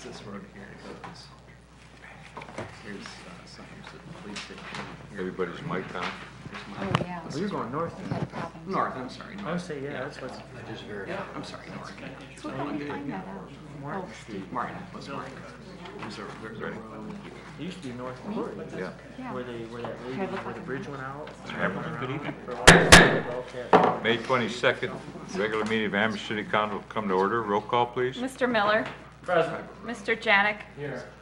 this road here goes. Here's the police station. Everybody's mic on. Oh, yeah. Well, you're going north. We had problems. North, I'm sorry, I would north. say, yeah, that's what's. Yeah, I'm sorry, north. So we couldn't find that out. Martin Oh, Street. Martin, what's Martin? There's a road. It used to be North Court. Yeah. Yeah. Where that lady, Here, look where the like bridge went out. Good evening. For a while. May 22nd, regular meeting of Amherst City Council will come to order. Roll call, please. Mr. Miller. Present. Mr. Janik.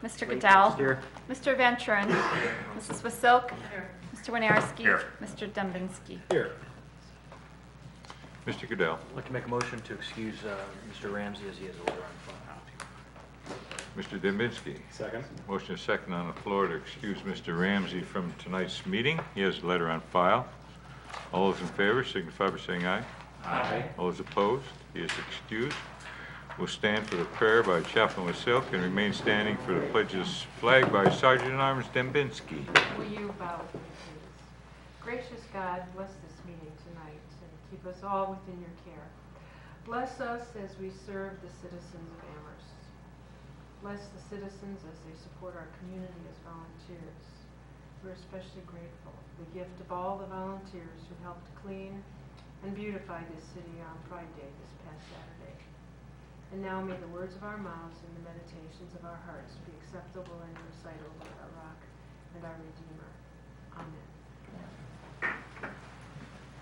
Mr. Goodell. Here. Mr. Van Treuren. Mrs. Wasilk. Mr. Winiarski. Mr. Dembinski. Here. Mr. Goodell. I'd like to make a motion to excuse Mr. Ramsey as he has a order on file. Mr. Dembinski. Second. Motion is second on the floor to excuse Mr. Ramsey from tonight's meeting. He has a letter on file. All those in favor signify by saying aye. Aye. All those opposed, he is excused. We'll stand for the prayer by Chaplin Wasilk and remain standing for the pledges flag by Sergeant at Arms Dembinski. Will you bow with me, please? Gracious God, bless this meeting tonight and keep us all within your care. Bless us as we serve the citizens of Amherst. Bless the citizens as they support our community as volunteers. We're especially grateful for the gift of all the volunteers who helped clean and beautify this city on Pride Day this past Saturday. And now may the words of our mouths and the meditations of our hearts be acceptable in your sight, O Lord, our rock and our Redeemer. Amen.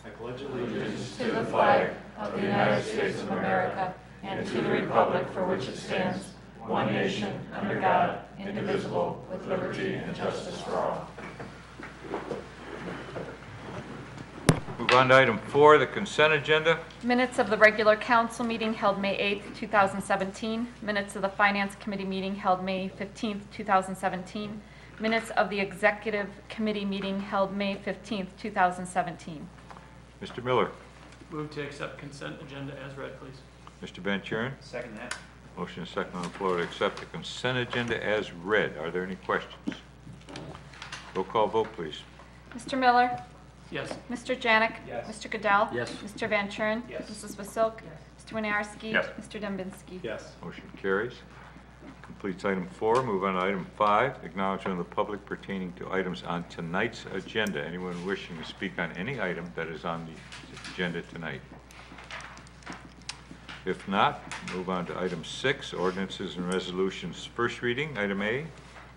I pledge allegiance To the flag of the United States of America and to the republic for which it stands, one nation, under God, indivisible, with liberty and justice for all. Move on to item 4, the consent agenda. Minutes of the regular council meeting held May 8th, 2017. Minutes of the Finance Committee meeting held May 15th, 2017. Minutes of the Executive Committee meeting held May 15th, 2017. Mr. Miller. Move to accept consent agenda as read, please. Mr. Van Treuren. Second that. Motion is second on the floor to accept the consent agenda as read. Are there any questions? Roll call vote, please. Mr. Miller. Yes. Mr. Janik. Yes. Mr. Goodell. Yes. Mr. Van Treuren. Yes. Mrs. Wasilk. Mr. Winiarski. Yes. Mr. Dembinski. Yes. Motion carries. Completes item 4. Move on to item 5, acknowledgement of the public pertaining to items on tonight's agenda. Anyone wishing to speak on any item that is on the agenda tonight? If not, move on to item 6, ordinances and resolutions. First reading, item A.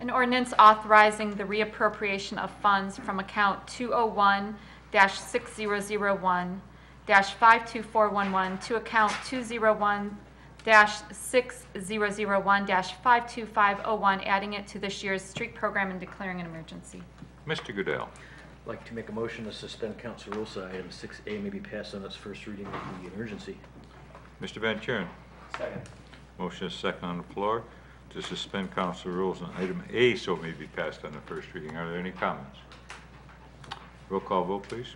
An ordinance authorizing the reappropriation of funds from account 201-6001-52411 to account 201-6001-52501, adding it to this year's street program and declaring an emergency. Mr. Goodell. I'd like to make a motion to suspend council rules so item 6A may be passed on its first reading of the emergency. Mr. Van Treuren. Second. Motion is second on the floor to suspend council rules on item A so it may be passed on the first reading. Are there any comments? Roll call vote, please.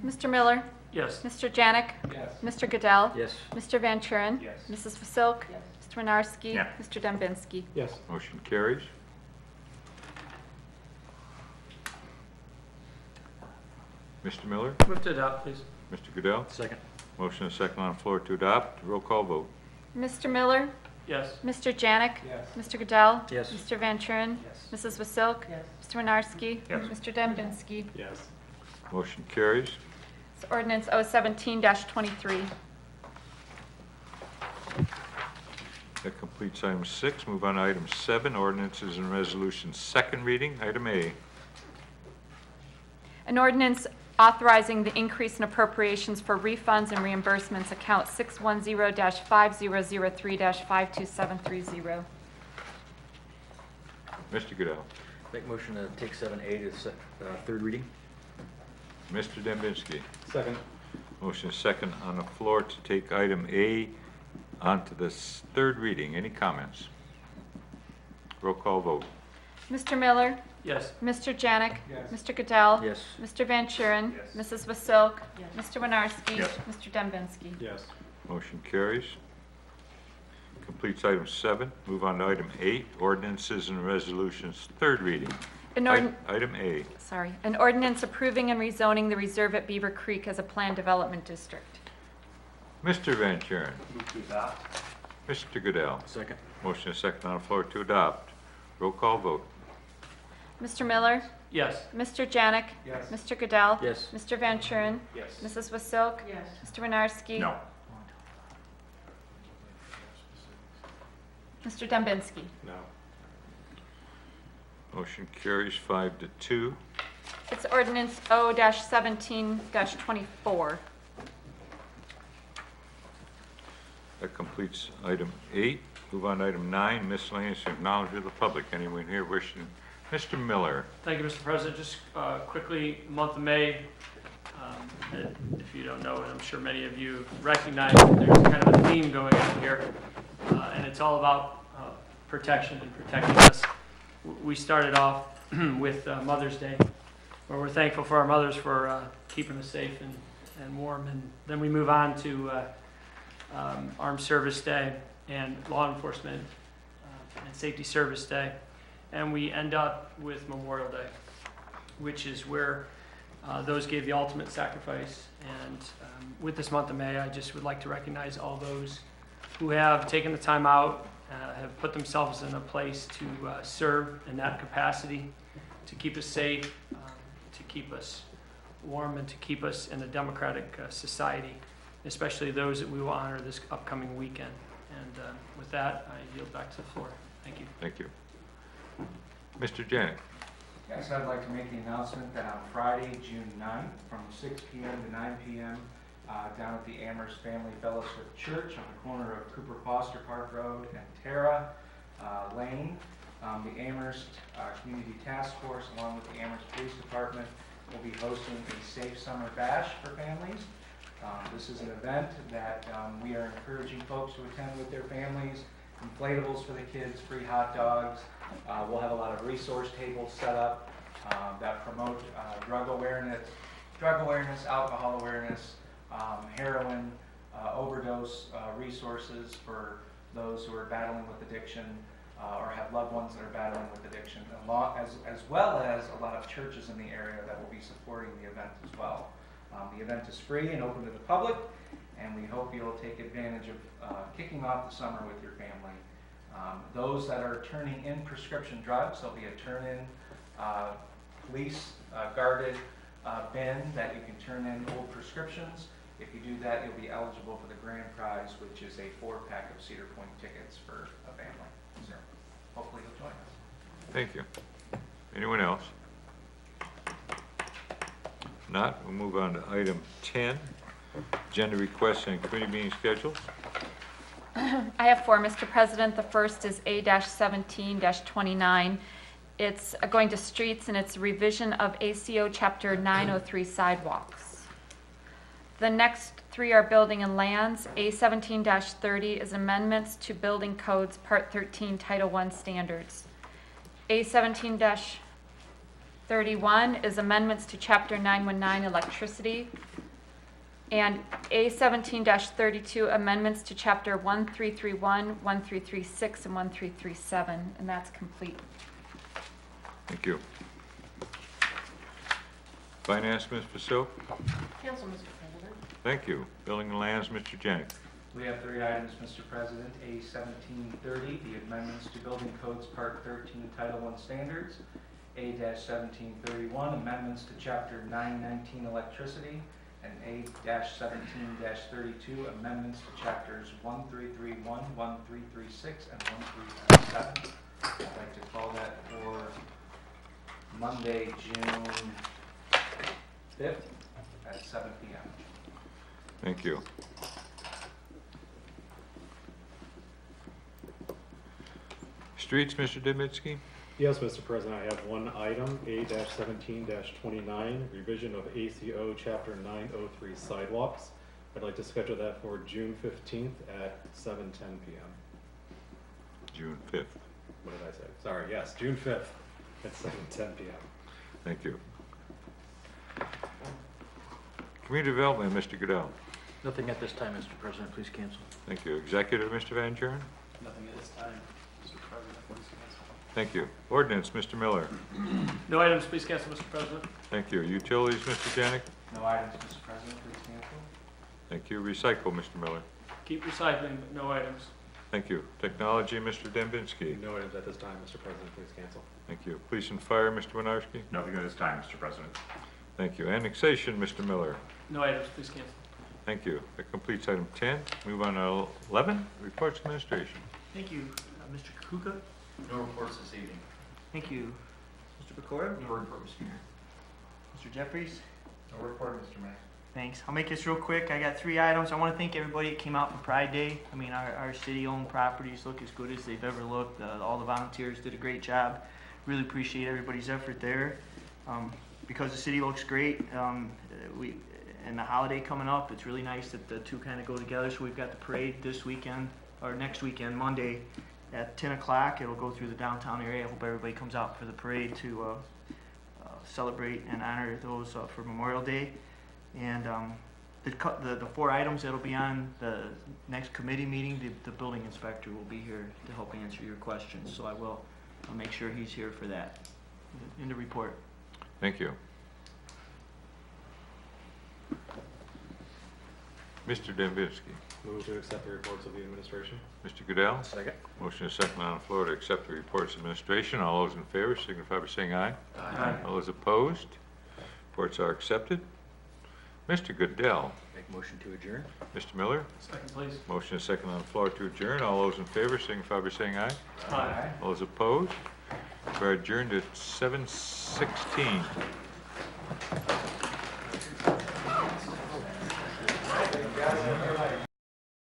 Mr. Miller. Yes. Mr. Janik. Yes. Mr. Goodell. Yes. Mr. Van Treuren. Yes. Mrs. Wasilk. Yes. Mr. Winiarski. Yeah. Mr. Dembinski. Yes. Motion carries. Mr. Miller. Move to adopt, please. Mr. Goodell. Second. Motion is second on the floor to adopt. Roll call vote. Mr. Miller. Yes. Mr. Janik. Yes. Mr. Goodell. Yes. Mr. Van Treuren. Yes. Mrs. Wasilk. Yes. Mr. Winiarski. Yes. Mr. Dembinski. Yes. Motion carries. It's ordinance 017-23. That completes item 6. Move on to item 7, ordinances and resolutions. Second reading, item A. An ordinance authorizing the increase in appropriations for refunds and reimbursements, account 610-5003-52730. Mr. Goodell. Make a motion to take 7A to third reading. Mr. Dembinski. Second. Motion is second on the floor to take item A onto the third reading. Any comments? Roll call vote. Mr. Miller. Yes. Mr. Janik. Yes. Mr. Goodell. Yes. Mr. Van Treuren. Yes. Mrs. Wasilk. Yes. Mr. Winiarski. Yes. Mr. Dembinski. Yes. Motion carries. Completes item 7. Move on to item 8, ordinances and resolutions. Third reading. Item A. An ordinance approving and rezoning the reserve at Beaver Creek as a planned development district. Mr. Van Treuren. Move to adopt. Mr. Goodell. Second. Motion is second on the floor to adopt. Roll call vote. Mr. Miller, Yes. Mr. Janik, Yes. Mr. Goodell, Yes. Mr. Van Treuren, Yes. Mrs. Wasilk, Yes. Mr. Winiarski. No. Mr. Dembinski. No. Motion carries 5-2. It's ordinance O-17-24. That completes item 8. Move on to item 9, miscellaneous acknowledgement of the public. Anyone here wishing? Mr. Miller. Thank you, Mr. President. Just quickly, month of May, if you don't know it, I'm sure many of you recognize that there's kind of a theme going on here, and it's all about protection and protecting us. We started off with Mother's Day, where we're thankful for our mothers for keeping us safe and warm, and then we move on to Armed Service Day and Law Enforcement and Safety Service Day, and we end up with Memorial Day, which is where those gave the ultimate sacrifice. And with this month of May, I just would like to recognize all those who have taken the time out, have put themselves in a place to serve in that capacity, to keep us safe, to keep us warm, and to keep us in a democratic society, especially those that we will honor this upcoming weekend. And with that, I yield back to the floor. Thank you. Thank you. Mr. Janik. Yes, I'd like to make the announcement that on Friday, June 9th, from 6 p.m. to 9 p.m., down at the Amherst Family Fellowship Church on the corner of Cooper Foster Park Road and Tara Lane, the Amherst Community Task Force, along with the Amherst Police Department, will be hosting a Safe Summer Bash for families. This is an event that we are encouraging folks to attend with their families. Inflatables for the kids, free hot dogs. We'll have a lot of resource tables set up that promote drug awareness, alcohol awareness, heroin, overdose resources for those who are battling with addiction or have loved ones that are battling with addiction, as well as a lot of churches in the area that will be supporting the event as well. The event is free and open to the public, and we hope you'll take advantage of kicking off the summer with your family. Those that are turning in prescription drugs, there'll be a turn-in police guarded bin that you can turn in old prescriptions. If you do that, you'll be eligible for the grand prize, which is a 4-pack of Cedar Point tickets for a family. So hopefully you'll join us. Thank you. Anyone else? Not, we'll move on to item 10, agenda requests and committee meeting schedules. I have 4, Mr. President. The first is A-17-29. It's going to streets, and it's revision of ACO Chapter 903 sidewalks. The next 3 are building and lands. A-17-30 is amendments to building codes, Part 13, Title I standards. A-17-31 is amendments to Chapter 919 electricity. And A-17-32 amendments to Chapter 1331, 1336, and 1337, and that's complete. Thank you. Finance, Ms. Vasil. Council, Mr. President. Thank you. Building and lands, Mr. Janik. We have 3 items, Mr. President. A-1730, the amendments to Building Codes Part 13 Title I standards. A-1731, amendments to Chapter 919 electricity. And A-17-32, amendments to Chapters 1331, 1336, and 1337. I'd like to call that for Monday, June 5th at 7 p.m. Thank you. Streets, Mr. Dembinski. Yes, Mr. President, I have one item, A-17-29, revision of ACO Chapter 903 sidewalks. I'd like to schedule that for June 15th at 7:10 p.m. June 5th. What did I say? Sorry, yes, June 5th at 7:10 p.m. Thank you. Community Development, Mr. Goodell. Nothing at this time, Mr. President. Please cancel. Thank you. Executive, Mr. Van Treuren. Nothing at this time, Mr. President. Please cancel. Thank you. Ordinance, Mr. Miller. No items, please cancel, Mr. President. Thank you. Utilities, Mr. Janik. No items, Mr. President, please cancel. Thank you. Recycle, Mr. Miller. Keep recycling, but no items. Thank you. Technology, Mr. Dembinski. No items at this time, Mr. President, please cancel. Thank you. Police and Fire, Mr. Winiarski. Nothing at this time, Mr. President. Thank you. Annexation, Mr. Miller. No items, please cancel. Thank you. That completes item 10. Move on to 11, reports of administration. Thank you. Mr. Kuka? No reports this evening. Thank you. Mr. Pecora? No report, Mr. Mayor. Mr. Jeffries? No report, Mr. Mayor. Thanks. I'll make this real quick. I got 3 items. I want to thank everybody that came out for Pride Day. I mean, our city-owned properties look as good as they've ever looked. All the volunteers did a great job. Really appreciate everybody's effort there. Because the city looks great, and the holiday coming up, it's really nice that the two kind of go together. So we've got the parade this weekend, or next weekend, Monday, at 10 o'clock. It'll go through the downtown area. I hope everybody comes out for the parade to celebrate and honor those for Memorial Day. And the 4 items that'll be on the next committee meeting, the building inspector will be here to help answer your questions. So I'll make sure he's here for that. In the report. Thank you. Mr. Dembinski. Move to accept the reports of the administration. Mr. Goodell. Second. Motion is second on the floor to accept the reports of administration. All those in favor signify by saying aye. Aye. All those opposed? Reports are accepted. Mr. Goodell. Make motion to adjourn. Mr. Miller. Second, please. Motion is second on the floor to adjourn. All those in favor signify by saying aye. Aye. All those opposed? We're adjourned at 7:16.